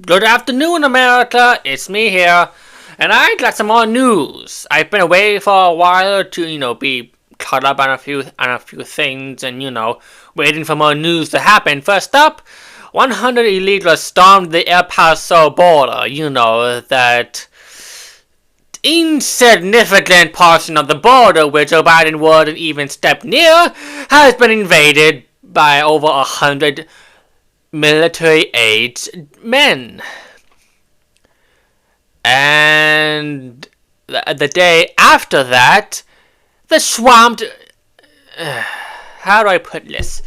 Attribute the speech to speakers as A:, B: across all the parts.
A: Good afternoon, America. It's me here, and I'd like some more news. I've been away for a while to, be caught up on a few things, and waiting for more news to happen. First up, 100 illegals stormed the El Paso border. That insignificant portion of the border where Joe Biden wouldn't even step near has been invaded by over 100 military-aged men. And the day after that, the swamped... how do I put this?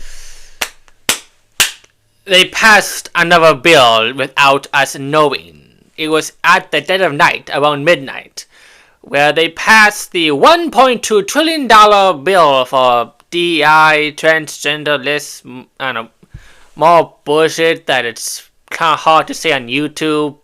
A: They passed another bill without us knowing. It was at the dead of night, around midnight, where they passed the $1.2 trillion bill for DEI, transgender lists, I don't know, more bullshit that it's kind of hard to say on YouTube.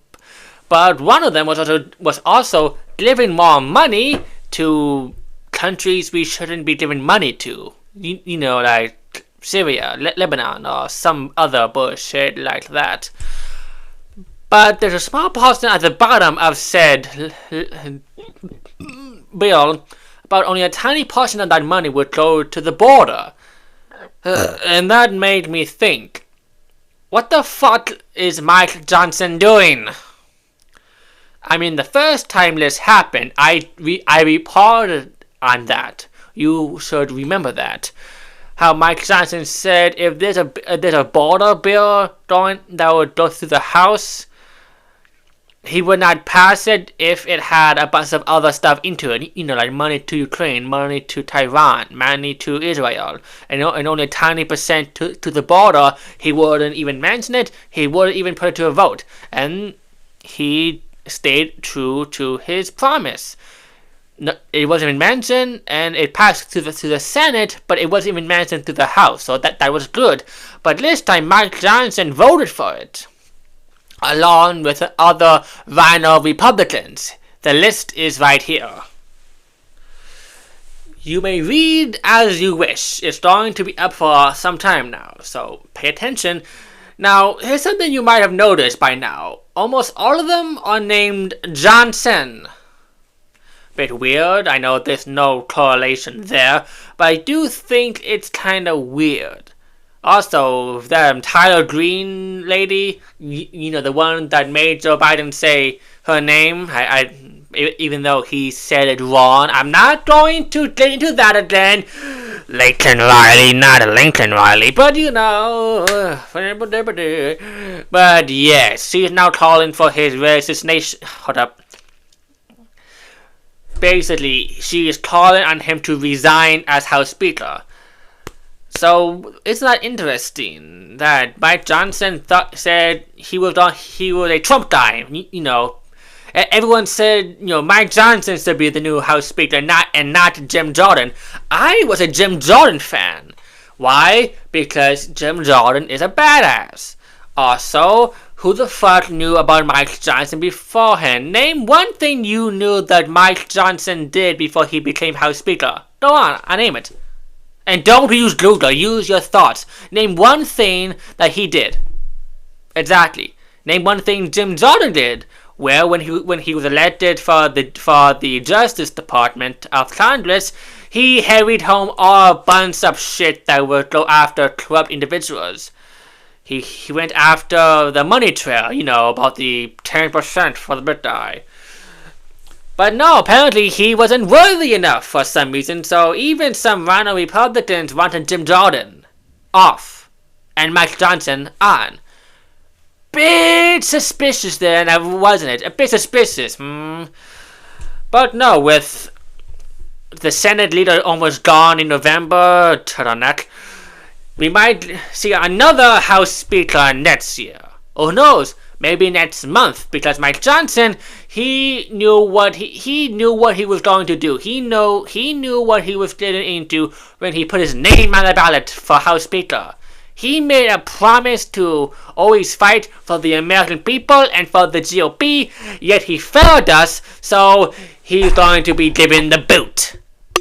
A: But one of them was also giving more money to countries we shouldn't be giving money to. Like Syria, Lebanon, or some other bullshit like that. But there's a small portion at the bottom of said bill, but only a tiny portion of that money would go to the border. And that made me think, what the fuck is Mike Johnson doing? I mean, the first time this happened, I reported on that. You should remember that. How Mike Johnson said if there's a border bill that would go through the House, he would not pass it if it had a bunch of other stuff into it. Like money to Ukraine, money to Taiwan, money to Israel, and only a tiny percent to the border. He wouldn't even mention it. He wouldn't even put it to a vote. And he stayed true to his promise. No, it wasn't even mentioned, and it passed to the Senate, but it wasn't even mentioned to the House. So that was good. But this time, Mike Johnson voted for it, along with other rhino Republicans. The list is right here. You may read as you wish. It's going to be up for some time now, so pay attention. Now, here's something you might have noticed by now. Almost all of them are named Johnson. Bit weird, I know there's no correlation there, but I do think it's kind of weird. Also, that Tyler Green lady, the one that made Joe Biden say her name, even though he said it wrong, I'm not going to get into that again. Lincoln Riley, not Lincoln Riley, but But yes, she's now calling for his resignation. Hold up. Basically, she is calling on him to resign as House Speaker. So, isn't that interesting that Mike Johnson said he was a Trump guy? Everyone said Mike Johnson should be the new House Speaker, not Jim Jordan. I was a Jim Jordan fan. Why? Because Jim Jordan is a badass. Also, who the fuck knew about Mike Johnson beforehand? Name one thing you knew that Mike Johnson did before he became House Speaker. Go on, I name it. And don't use Google, use your thoughts. Name one thing that he did. Exactly. Name one thing Jim Jordan did. Well, when he was elected for the Justice Department of Congress, he harried home all a bunch of shit that would go after corrupt individuals. He went after the money trail, about the 10% for the big guy. But no, apparently he wasn't worthy enough for some reason, so even some rhino Republicans wanted Jim Jordan off and Mike Johnson on. Bit suspicious there, now wasn't it? A bit suspicious, But no, with the Senate leader almost gone in November, turtleneck, we might see another House Speaker next year. Who knows? Maybe next month, because Mike Johnson, he knew what he was going to do. He knew what he was getting into when he put his name on the ballot for House Speaker. He made a promise to always fight for the American people and for the GOP, yet he failed us, so he's going to be given the boot.